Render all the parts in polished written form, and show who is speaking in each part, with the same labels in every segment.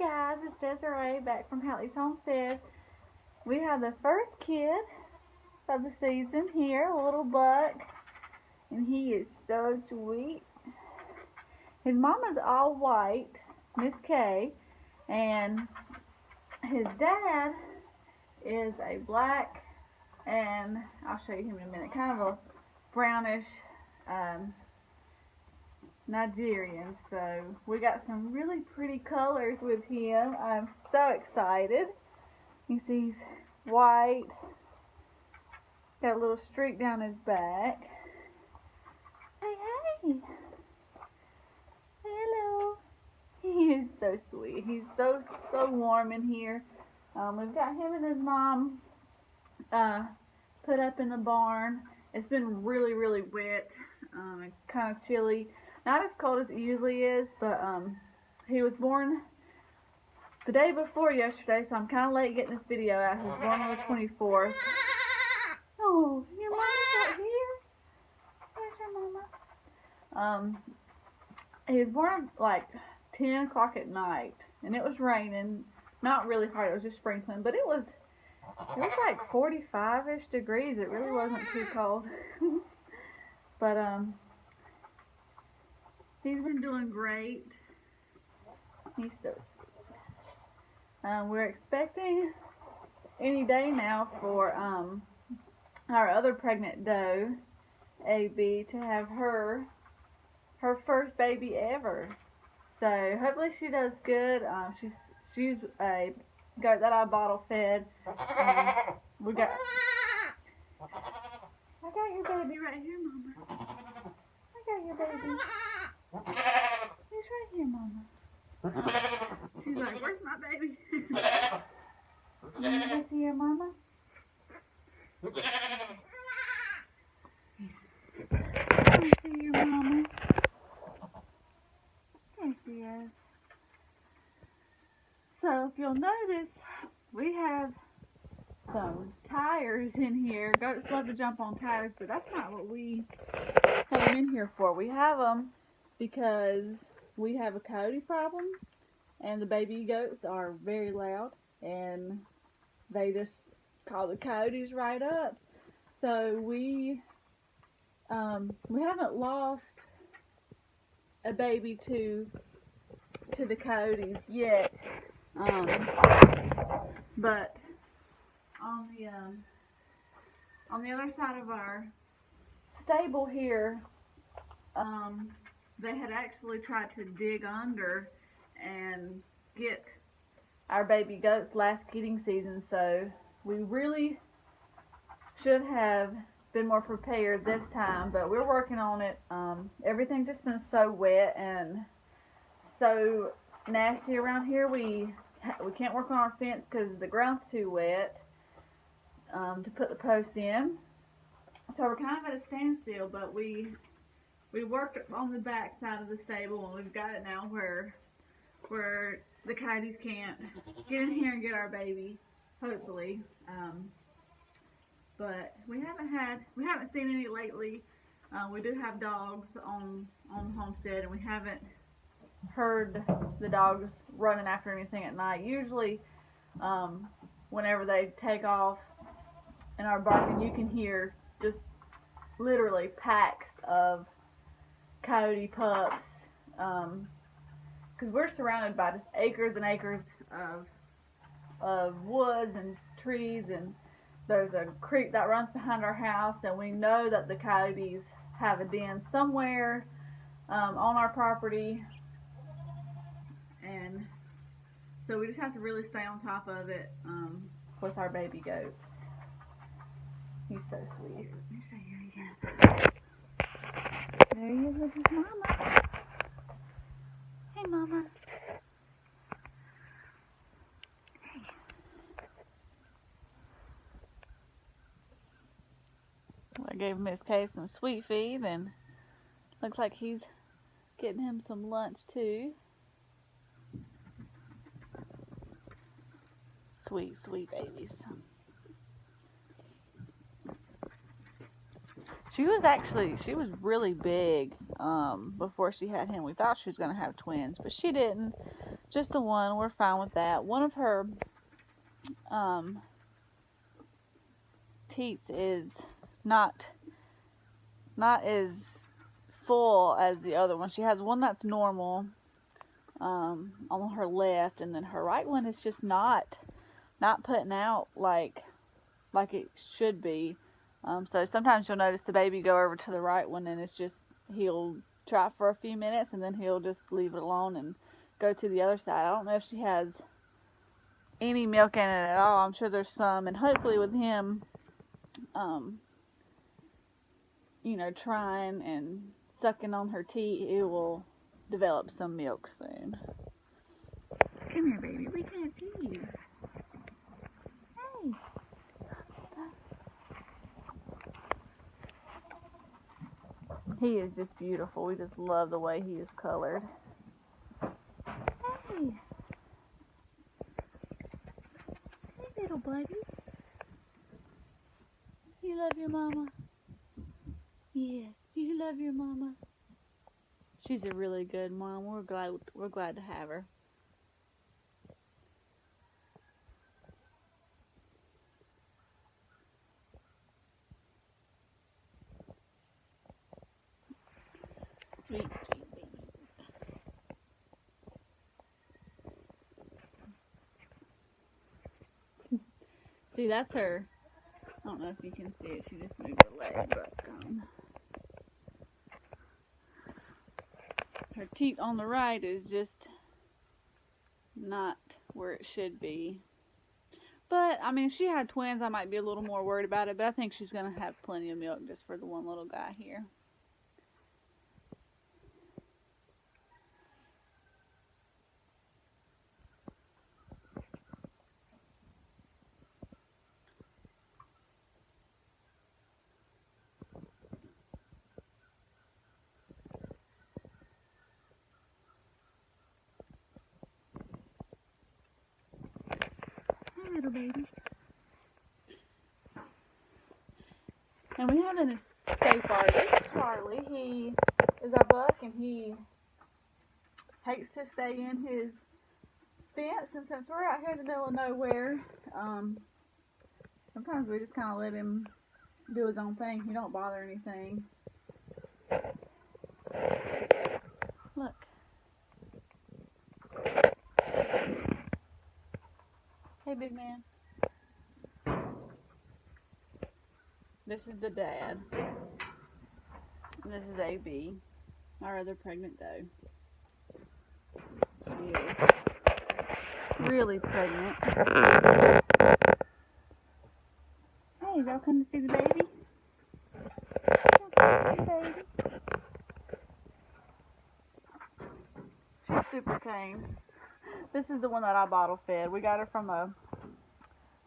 Speaker 1: guys, it's Desiree back from Hallie's Homestead. We have the first kid of the season here, a little buck, and he is so sweet. His mama's all white, Miss K, and his dad is a black, and I'll show you him in a minute, kind of a brownish Nigerian. So we got some really pretty colors with him. I'm so excited. You see he's white, got a little streak down his back. Hey, hey. Hello. He is so sweet. He's so warm in here. We've got him and his mom put up in the barn. It's been really wet, kind of chilly. Not as cold as it usually is, but he was born the day before yesterday, so I'm kind of late getting this video out. He was born on the 24th. Oh, your mama's out here? Where's your mama? He was born like 10 o'clock at night, and it was raining. Not really hard, it was just sprinkling, but it was like 45-ish degrees. It really wasn't too cold. But he's been doing great. He's so sweet. We're expecting any day now for our other pregnant doe, AB, to have her first baby ever. So hopefully she does good. She's a goat that I bottle fed. I got your baby right here, Mama. I got your baby. He's right here, Mama. She's like, where's my baby? You want to go see your mama? Can I see your mama? There she is. So if you'll notice, we have some tires in here. Goats love to jump on tires, but that's not what we have them in here for. We have them because we have a coyote problem, and the baby goats are very loud, and they just call the coyotes right up. So we haven't lost a baby to the coyotes yet. But on the other side of our stable here, they had actually tried to dig under and get our baby goats last kidding season, so we really should have been more prepared this time, but we're working on it. Everything's just been so wet and so nasty around here. We can't work on our fence because the ground's too wet to put the post in. So we're kind of at a standstill, but we worked on the back side of the stable, and we've got it now where the coyotes can't get in here and get our baby, hopefully. But we haven't seen any lately. We do have dogs on Homestead, and we haven't heard the dogs running after anything at night. Usually whenever they take off and are barking, you can hear just literally packs of coyote pups, because we're surrounded by just acres and acres of woods and trees, and there's a creek that runs behind our house, and we know that the coyotes have a den somewhere on our property. And so we just have to really stay on top of it with our baby goats. He's so sweet. Let me show you again. There he is with his mama. Hey, Mama. Hey. I gave Miss K some sweet feed, and looks like he's getting him some lunch too. Sweet babies. She was really big before she had him. We thought she was going to have twins, but she didn't. Just the one. We're fine with that. One of her teats is not as full as the other one. She has one that's normal on her left, and then her right one is just not putting out like it should be. So sometimes you'll notice the baby go over to the right one, and it's just, he'll try for a few minutes and then he'll just leave it alone and go to the other side. I don't know if she has any milk in it at all. I'm sure there's some, and hopefully with him, you know, trying and sucking on her teat, it will develop some milk soon. Come here, baby. We can't see you. Hey. He is just beautiful. We just love the way he is colored. Hey. Hey, little buddy. You love your mama? Yes. Do you love your mama? She's a really good mom. We're glad to have her. Sweet, sweet baby. See, that's her. I don't know if you can see it. She just moved her leg, but her teat on the right is just not where it should be. But, I mean, if she had twins, I might be a little more worried about it. But I think she's going to have plenty of milk just for the one little guy here. Hey, little baby. And we have an escape artist, Charlie. He is our buck, and he hates to stay in his fence. And since we're out here in the middle of nowhere, sometimes we just kind of let him do his own thing. He don't bother anything. Look. Hey, big man. This is the dad. And this is AB, our other pregnant doe. She is really pregnant. Hey, y'all come to see the baby? Y'all come to see the baby? She's super tame. This is the one that I bottle fed. We got her from a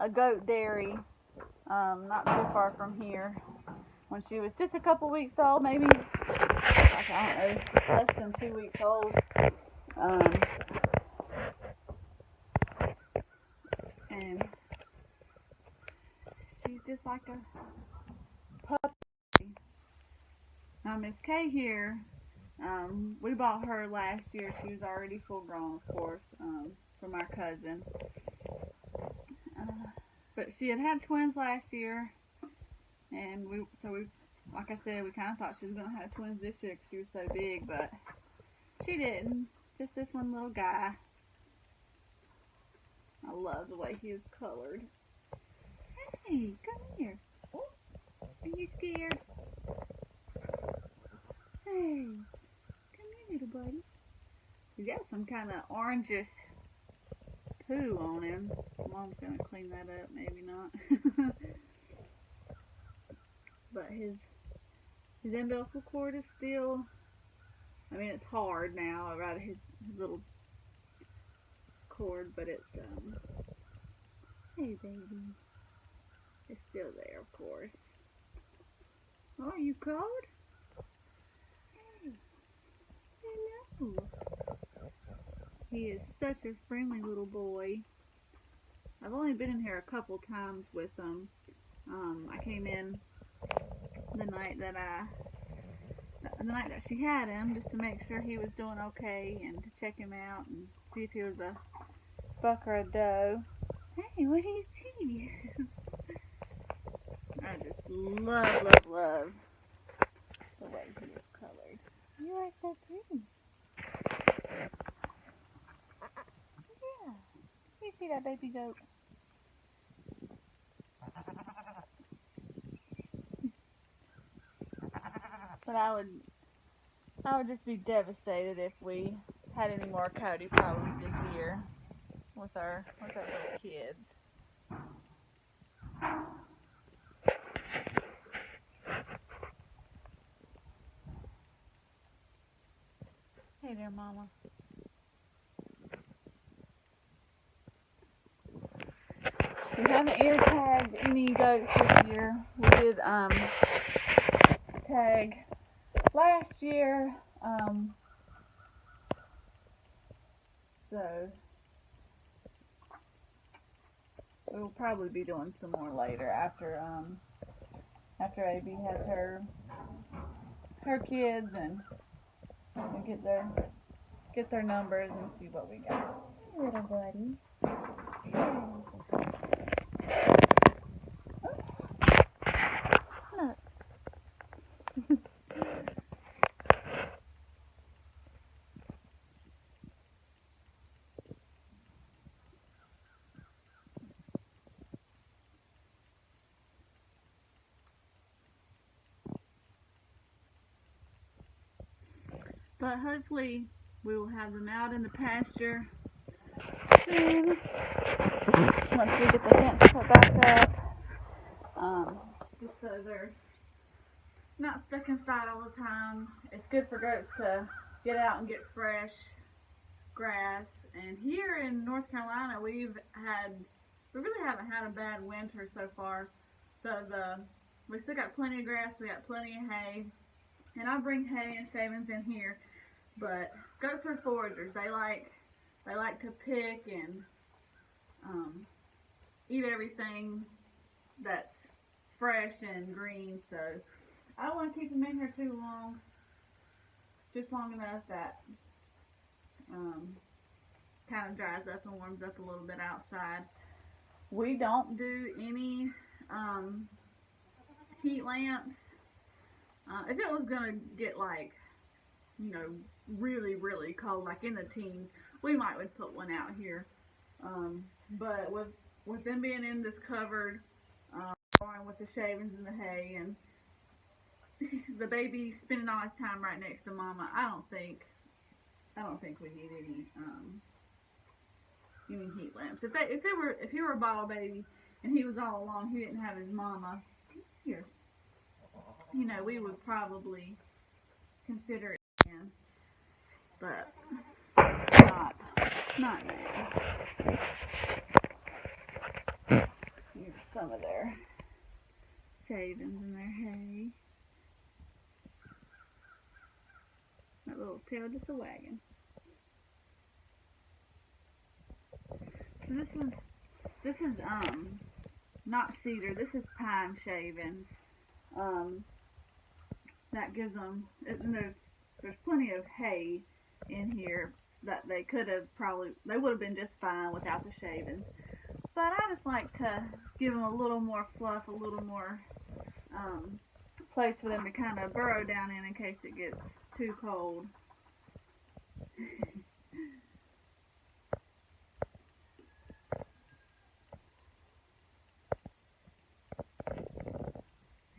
Speaker 1: goat dairy not too far from here when she was just a couple weeks old, maybe, gosh, I don't know, less than 2 weeks old. And she's just like a puppy. Now Miss Kay here, we bought her last year. She was already full grown, of course, from our cousin. But she had twins last year, and we, like I said, we kind of thought she was going to have twins this year because she was so big, but she didn't. Just this one little guy. I love the way he is colored. Hey, come here. Are you scared? Hey, come here, little buddy. He's got some kind of orangish poo on him. Mom's gonna clean that up, maybe not. But his umbilical cord is still, I mean, it's hard now, right, his little cord, but it's, hey baby, it's still there, of course. Oh, are you cold? Hey, hello. He is such a friendly little boy. I've only been in here a couple times with him. I came in the night that she had him, just to make sure he was doing okay and to check him out and see if he was a buck or a doe. Hey, what do you see? I just love the way he is colored. You are so pretty. Yeah. You see that baby goat? But I would just be devastated if we had any more coyote problems this year with our little kids. Hey there, Mama. We haven't ear tagged any goats this year. We did tag last year. So we'll probably be doing some more later after AB has her kids and we get their numbers and see what we got. Little buddy. But hopefully we will have them out in the pasture soon once we get the fence put back up. Just so they're not stuck inside all the time. It's good for goats to get out and get fresh grass. And here in North Carolina, we really haven't had a bad winter so far. So we still got plenty of grass, we got plenty of hay. And I bring hay and shavings in here, but goats are foragers. They like to pick and eat everything that's fresh and green. So I don't want to keep them in here too long, just long enough that kind of dries up and warms up a little bit outside. We don't do any heat lamps. If it was gonna get like, really, really cold, like in the teens, we would put one out here. But with them being in this covered barn with the shavings and the hay and the baby spending all his time right next to Mama, I don't think we need any heat lamps. If he were a bottle baby and he was all alone, he didn't have his mama here, we would probably consider it again, but not now. Here's some of their shavings and their hay. That little tail just a wagging. So this is not cedar. This is pine shavings. That gives them. And there's plenty of hay in here that they would have been just fine without the shavings. But I just like to give them a little more fluff, a little more place for them to kind of burrow down in case it gets too cold.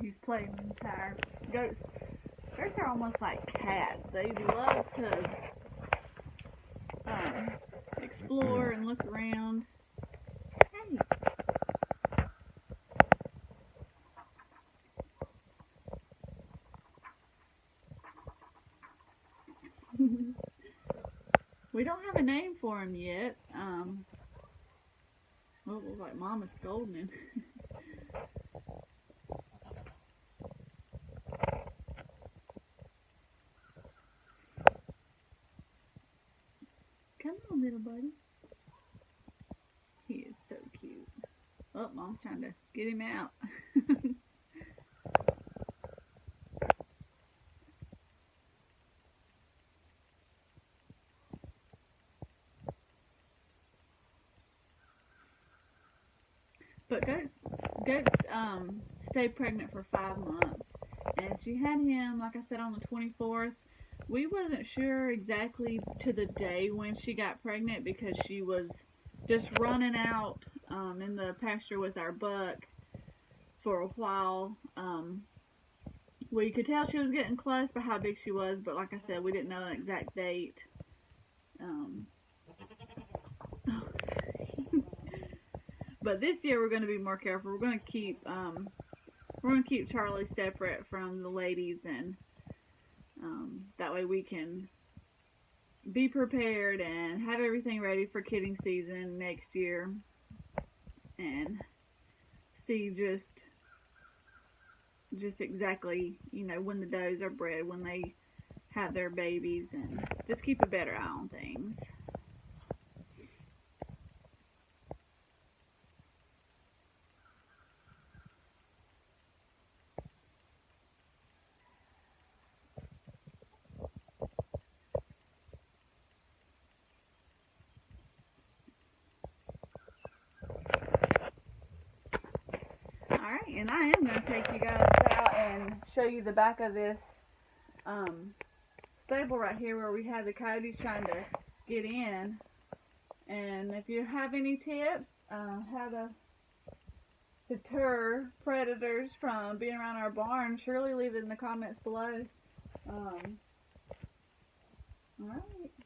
Speaker 1: He's playing with the tire. Goats are almost like cats. They love to explore and look around. Hey. We don't have a name for him yet. Well, it looks like Mama's scolding him. Come on, little buddy. He is so cute. Oh, Mom's trying to get him out. But goats stay pregnant for 5 months, and she had him, like I said, on the 24th. We wasn't sure exactly to the day when she got pregnant because she was just running out in the pasture with our buck for a while. We could tell she was getting close by how big she was, but like I said, we didn't know an exact date. But this year we're going to be more careful. We're going to keep Charlie separate from the ladies, and that way we can be prepared and have everything ready for kidding season next year, and see just exactly, when the does are bred, when they have their babies, and just keep a better eye on things. Alright, and I am going to take you guys out and show you the back of this stable right here where we have the coyotes trying to get in. And if you have any tips how to deter predators from being around our barn, surely leave it in the comments below. Alright,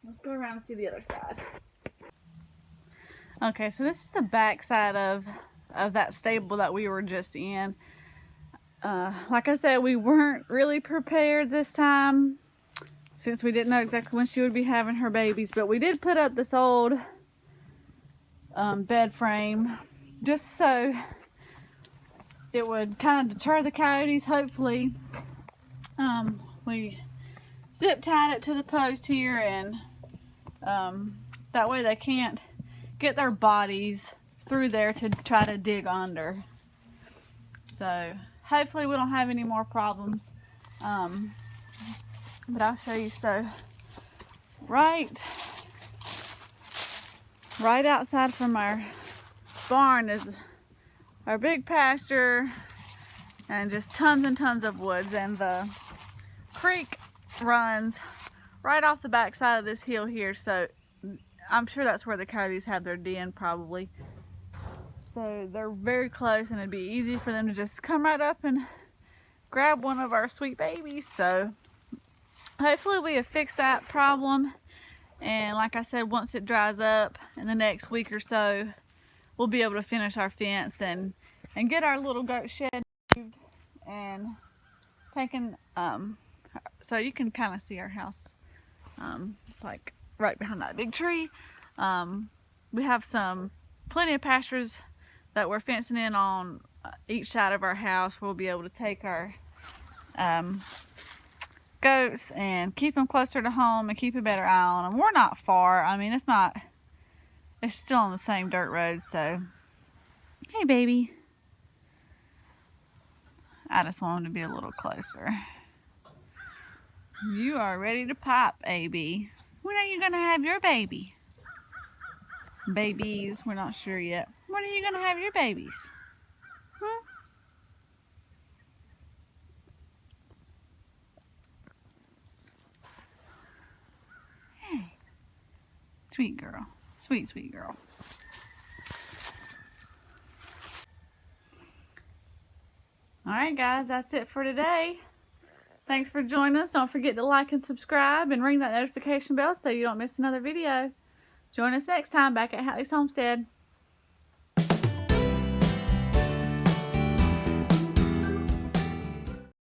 Speaker 1: let's go around and see the other side. Okay, so this is the back side of that stable that we were just in. Like I said, we weren't really prepared this time since we didn't know exactly when she would be having her babies, but we did put up this old bed frame just so it would kind of deter the coyotes, hopefully. We zip tied it to the post here, and that way they can't get their bodies through there to try to dig under. So hopefully we don't have any more problems, but I'll show you. So right outside from our barn is our big pasture and just tons and tons of woods, and the creek runs right off the back side of this hill here, so I'm sure that's where the coyotes have their den probably. So they're very close, and it'd be easy for them to just come right up and grab one of our sweet babies. So hopefully we have fixed that problem, and like I said, once it dries up in the next week or so, we'll be able to finish our fence and get our little goat shed moved and taken. So you can kind of see our house. It's like right behind that big tree. We have plenty of pastures that we're fencing in on each side of our house. We'll be able to take our goats and keep them closer to home and keep a better eye on them. We're not far. I mean, it's still on the same dirt road. So, hey baby. I just want them to be a little closer. You are ready to pop, AB. When are you gonna have your baby? Babies, we're not sure yet. When are you gonna have your babies? Huh? Hey, sweet girl, sweet girl. Alright guys, that's it for today. Thanks for joining us. Don't forget to like and subscribe and ring that notification bell so you don't miss another video. Join us next time back at Hallie's Homestead.